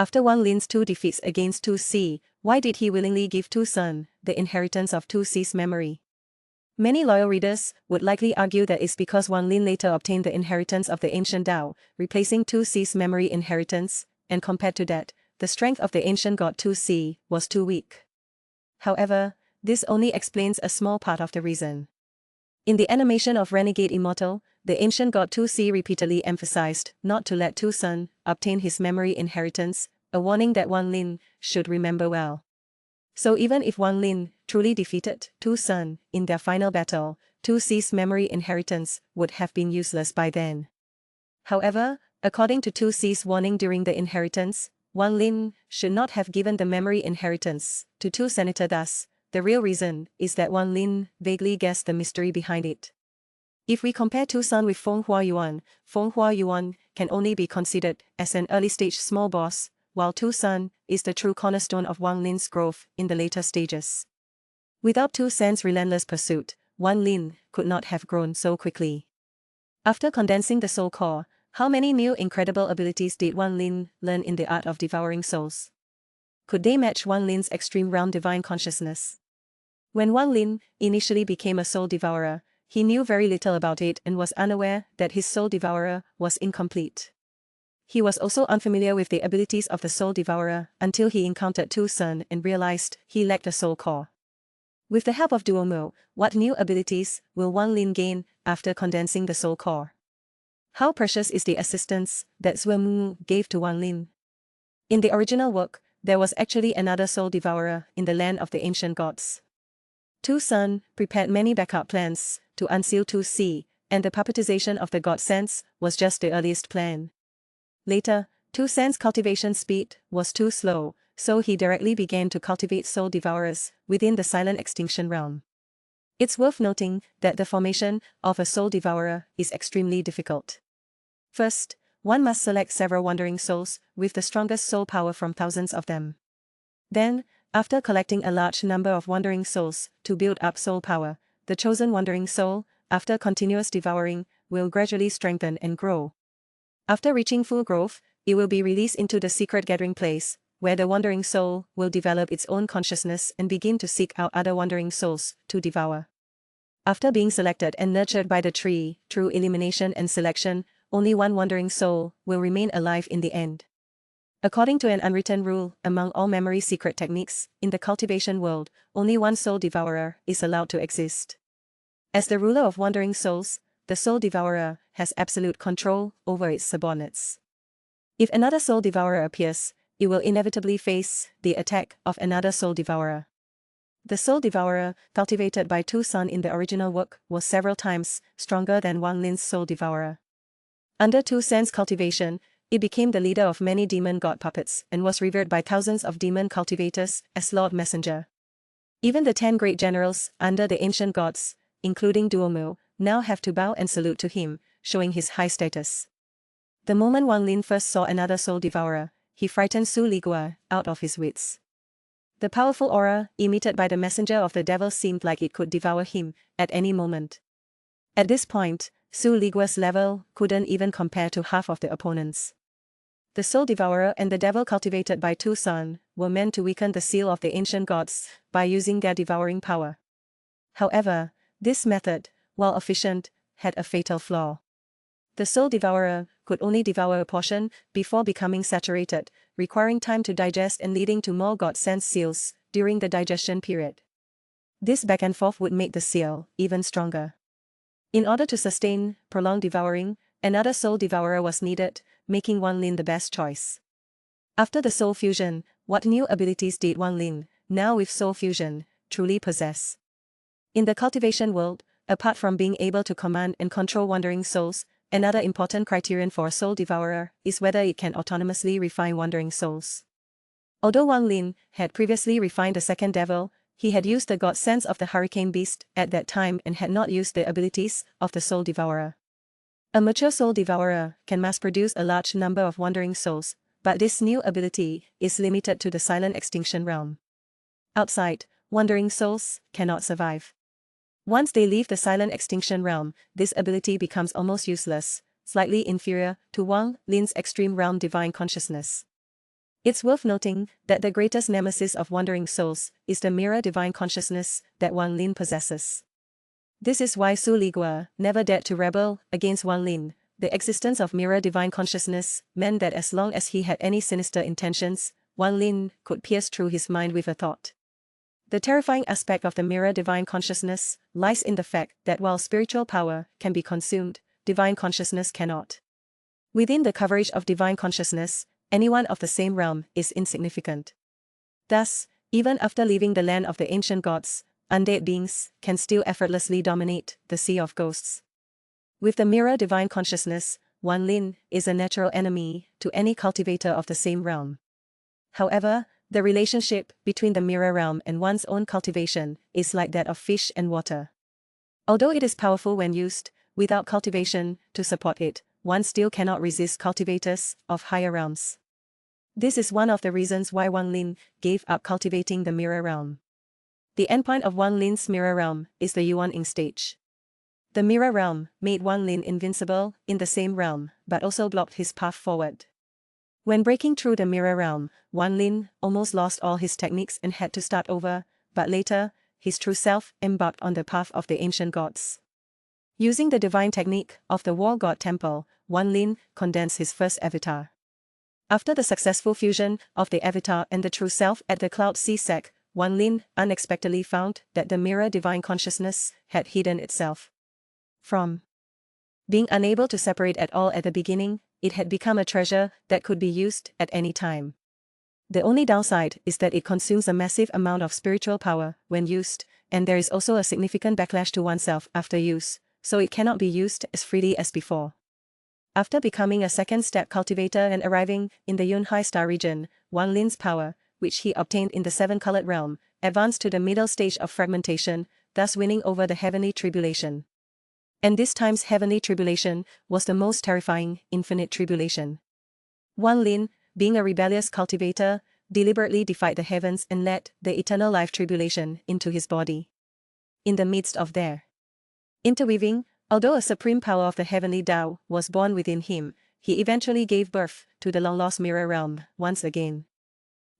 After Wang Lin's 2 defeats against 2C, why did he willingly give Tuosen the inheritance of 2C's memory? Many loyal readers would likely argue that it's because Wang Lin later obtained the inheritance of the ancient Tao, replacing 2C's memory inheritance, and compared to that, the strength of the ancient god 2C was too weak. However, this only explains a small part of the reason. In the animation of Renegade Immortal, the ancient god 2C repeatedly emphasized not to let Tuosen obtain his memory inheritance, a warning that Wang Lin should remember well. So even if Wang Lin truly defeated Tuosen in their final battle, 2C's memory inheritance would have been useless by then. However, according to 2C's warning during the inheritance, Wang Lin should not have given the memory inheritance to Tuosen. Thus, the real reason is that Wang Lin vaguely guessed the mystery behind it. If we compare Tuosen with Feng Huayuan can only be considered as an early-stage small boss, while Tuosen is the true cornerstone of Wang Lin's growth in the later stages. Without Tuosen's relentless pursuit, Wang Lin could not have grown so quickly. After condensing the soul core, how many new incredible abilities did Wang Lin learn in the art of devouring souls? Could they match Wang Lin's extreme realm divine consciousness? When Wang Lin initially became a soul devourer, he knew very little about it and was unaware that his soul devourer was incomplete. He was also unfamiliar with the abilities of the soul devourer until he encountered Tuosen and realized he lacked a soul core. With the help of Duomo, what new abilities will Wang Lin gain after condensing the soul core? How precious is the assistance that Duomo gave to Wang Lin? In the original work, there was actually another soul devourer in the land of the ancient gods. Tuosen prepared many backup plans to unseal 2C, and the puppetization of the god sense was just the earliest plan. Later, Tuosen's cultivation speed was too slow, so he directly began to cultivate soul devourers within the silent extinction realm. It's worth noting that the formation of a soul devourer is extremely difficult. First, one must select several wandering souls with the strongest soul power from thousands of them. Then, after collecting a large number of wandering souls to build up soul power, the chosen wandering soul, after continuous devouring, will gradually strengthen and grow. After reaching full growth, it will be released into the secret gathering place, where the wandering soul will develop its own consciousness and begin to seek out other wandering souls to devour. After being selected and nurtured by the tree, through elimination and selection, only one wandering soul will remain alive in the end. According to an unwritten rule among all memory secret techniques, in the cultivation world, only one soul devourer is allowed to exist. As the ruler of wandering souls, the soul devourer has absolute control over its subordinates. If another soul devourer appears, it will inevitably face the attack of another soul devourer. The soul devourer cultivated by Tuosen in the original work was several times stronger than Wang Lin's soul devourer. Under Tuosen's cultivation, it became the leader of many demon god puppets and was revered by thousands of demon cultivators as Lord Messenger. Even the 10 great generals under the ancient gods, including Duomo, now have to bow and salute to him, showing his high status. The moment Wang Lin first saw another soul devourer, he frightened Su Ligua out of his wits. The powerful aura emitted by the messenger of the devil seemed like it could devour him at any moment. At this point, Su Ligua's level couldn't even compare to half of the opponents. The soul devourer and the devil cultivated by Tuosen were meant to weaken the seal of the ancient gods by using their devouring power. However, this method, while efficient, had a fatal flaw. The soul devourer could only devour a portion before becoming saturated, requiring time to digest and leading to more god sense seals during the digestion period. This back and forth would make the seal even stronger. In order to sustain prolonged devouring, another soul devourer was needed, making Wang Lin the best choice. After the soul fusion, what new abilities did Wang Lin, now with soul fusion, truly possess? In the cultivation world, apart from being able to command and control wandering souls, another important criterion for a soul devourer is whether it can autonomously refine wandering souls. Although Wang Lin had previously refined the second devil, he had used the god sense of the hurricane beast at that time and had not used the abilities of the soul devourer. A mature soul devourer can mass-produce a large number of wandering souls, but this new ability is limited to the silent extinction realm. Outside, wandering souls cannot survive. Once they leave the silent extinction realm, this ability becomes almost useless, slightly inferior to Wang Lin's extreme realm divine consciousness. It's worth noting that the greatest nemesis of wandering souls is the mirror divine consciousness that Wang Lin possesses. This is why Su Ligua never dared to rebel against Wang Lin. The existence of mirror divine consciousness meant that as long as he had any sinister intentions, Wang Lin could pierce through his mind with a thought. The terrifying aspect of the mirror divine consciousness lies in the fact that while spiritual power can be consumed, divine consciousness cannot. Within the coverage of divine consciousness, anyone of the same realm is insignificant. Thus, even after leaving the land of the ancient gods, undead beings can still effortlessly dominate the sea of ghosts. With the mirror divine consciousness, Wang Lin is a natural enemy to any cultivator of the same realm. However, the relationship between the mirror realm and one's own cultivation is like that of fish and water. Although it is powerful when used, without cultivation to support it, one still cannot resist cultivators of higher realms. This is one of the reasons why Wang Lin gave up cultivating the mirror realm. The endpoint of Wang Lin's mirror realm is the Yuan Ying stage. The mirror realm made Wang Lin invincible in the same realm, but also blocked his path forward. When breaking through the mirror realm, Wang Lin almost lost all his techniques and had to start over, but later, his true self embarked on the path of the ancient gods. Using the divine technique of the War God Temple, Wang Lin condensed his first avatar. After the successful fusion of the avatar and the true self at the Cloud Sea Sec, Wang Lin unexpectedly found that the mirror divine consciousness had hidden itself. From being unable to separate at all at the beginning, it had become a treasure that could be used at any time. The only downside is that it consumes a massive amount of spiritual power when used, and there is also a significant backlash to oneself after use, so it cannot be used as freely as before. After becoming a second-step cultivator and arriving in the Yunhai Star region, Wang Lin's power, which he obtained in the seven-colored realm, advanced to the middle stage of fragmentation, thus winning over the heavenly tribulation. And this time's heavenly tribulation was the most terrifying infinite tribulation. Wang Lin, being a rebellious cultivator, deliberately defied the heavens and let the eternal life tribulation into his body. In the midst of their interweaving, although a supreme power of the heavenly Tao was born within him, he eventually gave birth to the long-lost mirror realm once again.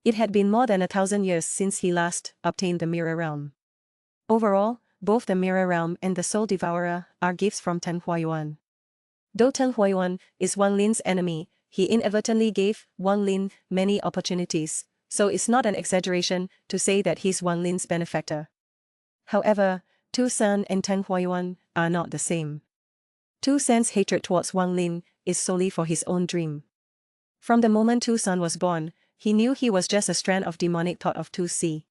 It had been more than 1,000 years since he last obtained the mirror realm. Overall, both the mirror realm and the soul devourer are gifts from Teng Huayuan. Though Teng Huayuan is Wang Lin's enemy, he inadvertently gave Wang Lin many opportunities, so it's not an exaggeration to say that he's Wang Lin's benefactor. However, Tu San and Teng Huayuan are not the same. Tu San's hatred towards Wang Lin is solely for his own dream. From the moment Tu San was born, he knew he was just a strand of demonic thought of Tu Si.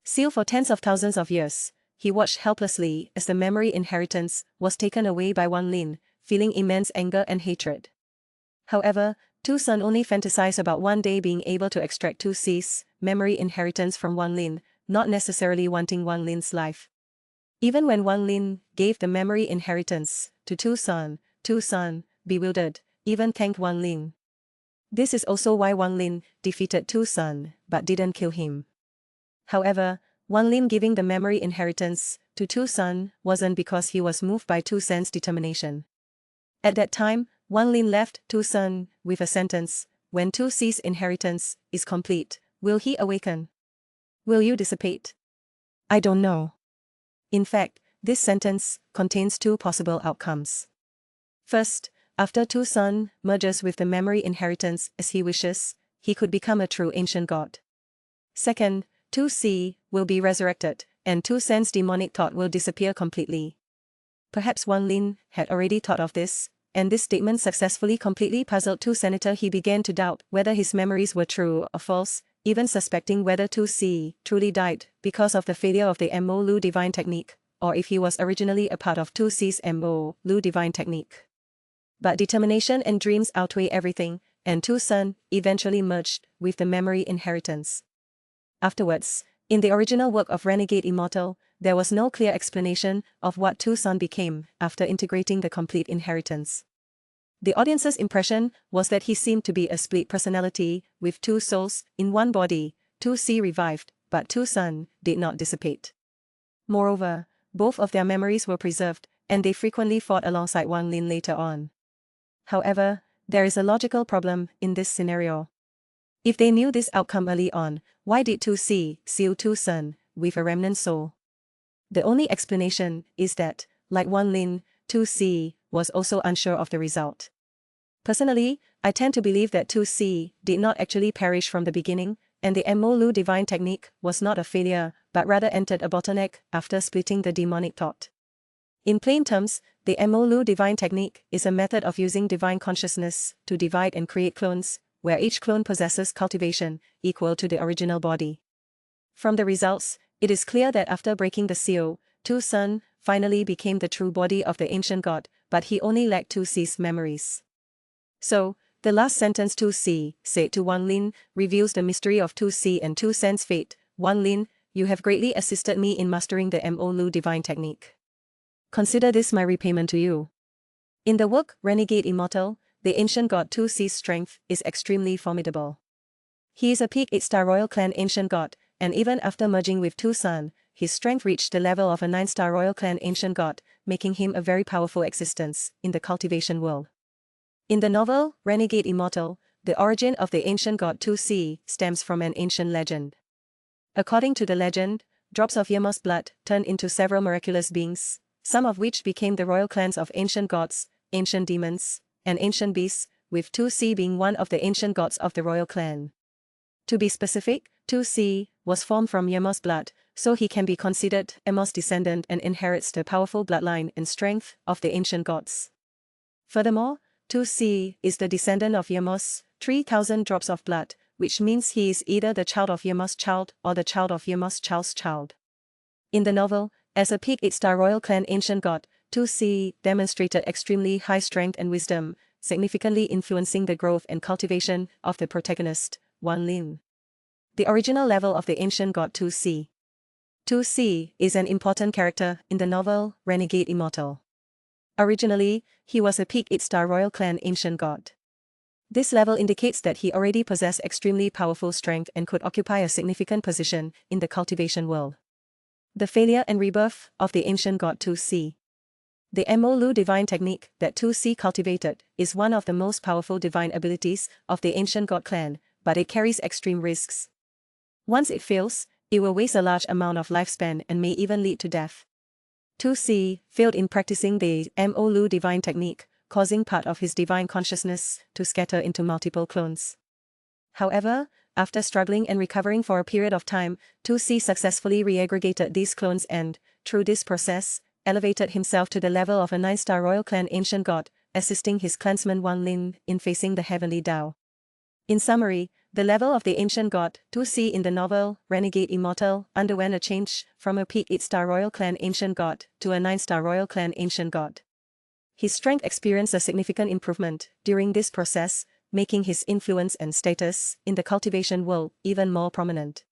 Sealed for tens of thousands of years, he watched helplessly as the memory inheritance was taken away by Wang Lin, feeling immense anger and hatred. However, Tu San only fantasized about one day being able to extract Tu Si's memory inheritance from Wang Lin, not necessarily wanting Wang Lin's life. Even when Wang Lin gave the memory inheritance to Tu San, bewildered, even thanked Wang Lin. This is also why Wang Lin defeated Tu San, but didn't kill him. However, Wang Lin giving the memory inheritance to Tu San wasn't because he was moved by Tu San's determination. At that time, Wang Lin left Tu San with a sentence: when Tu Si's inheritance is complete, will he awaken? Will you dissipate? I don't know. In fact, this sentence contains two possible outcomes. First, after Tu San merges with the memory inheritance as he wishes, he could become a true ancient god. Second, Tu Si will be resurrected, and Tu San's demonic thought will disappear completely. Perhaps Wang Lin had already thought of this, and this statement successfully completely puzzled Tu Senator. He began to doubt whether his memories were true or false, even suspecting whether Tu Si truly died because of the failure of the Mo Lu divine technique, or if he was originally a part of Tu Si's Mo Lu divine technique. But determination and dreams outweigh everything, and Tu San eventually merged with the memory inheritance. Afterwards, in the original work of Renegade Immortal, there was no clear explanation of what Tu San became after integrating the complete inheritance. The audience's impression was that he seemed to be a split personality with two souls in one body. Tu Si revived, but Tu San did not dissipate. Moreover, both of their memories were preserved, and they frequently fought alongside Wang Lin later on. However, there is a logical problem in this scenario. If they knew this outcome early on, why did 2C seal Tuosen with a remnant soul? The only explanation is that, like Wang Lin, 2C was also unsure of the result. Personally, I tend to believe that 2C did not actually perish from the beginning, and the Mo divine technique was not a failure, but rather entered a bottleneck after splitting the demonic thought. In plain terms, the Mo divine technique is a method of using divine consciousness to divide and create clones, where each clone possesses cultivation equal to the original body. From the results, it is clear that after breaking the seal, Tuosen finally became the true body of the ancient god, but he only lacked 2C's memories. So, the last sentence 2C said to Wang Lin reveals the mystery of 2C and Tuosen's fate. Wang Lin, you have greatly assisted me in mastering the Mo divine technique. Consider this my repayment to you. In the work Renegade Immortal, the ancient god 2C's strength is extremely formidable. He is a peak 8-star royal clan ancient god, and even after merging with Tuosen, his strength reached the level of a 9-star royal clan ancient god, making him a very powerful existence in the cultivation world. In the novel Renegade Immortal, the origin of the ancient god 2C stems from an ancient legend. According to the legend, drops of Yamos blood turned into several miraculous beings, some of which became the royal clans of ancient gods, ancient demons, and ancient beasts, with 2C being one of the ancient gods of the royal clan. To be specific, 2C was formed from Yamos blood, so he can be considered Yamos' descendant and inherits the powerful bloodline and strength of the ancient gods. Furthermore, 2C is the descendant of Yamos, 3,000 drops of blood, which means he is either the child of Yamos' child or the child of Yamos' child's child. In the novel, as a peak 8-star royal clan ancient god, 2C demonstrated extremely high strength and wisdom, significantly influencing the growth and cultivation of the protagonist, Wang Lin. The original level of the ancient god 2C. 2C is an important character in the novel Renegade Immortal. Originally, he was a peak 8-star royal clan ancient god. This level indicates that he already possessed extremely powerful strength and could occupy a significant position in the cultivation world. The failure and rebirth of the ancient god 2C. The Mo divine technique that 2C cultivated is one of the most powerful divine abilities of the ancient god clan, but it carries extreme risks. Once it fails, it will waste a large amount of lifespan and may even lead to death. 2C failed in practicing the Mo divine technique, causing part of his divine consciousness to scatter into multiple clones. However, after struggling and recovering for a period of time, 2C successfully reaggregated these clones and, through this process, elevated himself to the level of a 9-star royal clan ancient god, assisting his clansman Wang Lin in facing the heavenly Tao. In summary, the level of the ancient god 2C in the novel Renegade Immortal underwent a change from a peak 8-star royal clan ancient god to a 9-star royal clan ancient god. His strength experienced a significant improvement during this process, making his influence and status in the cultivation world even more prominent.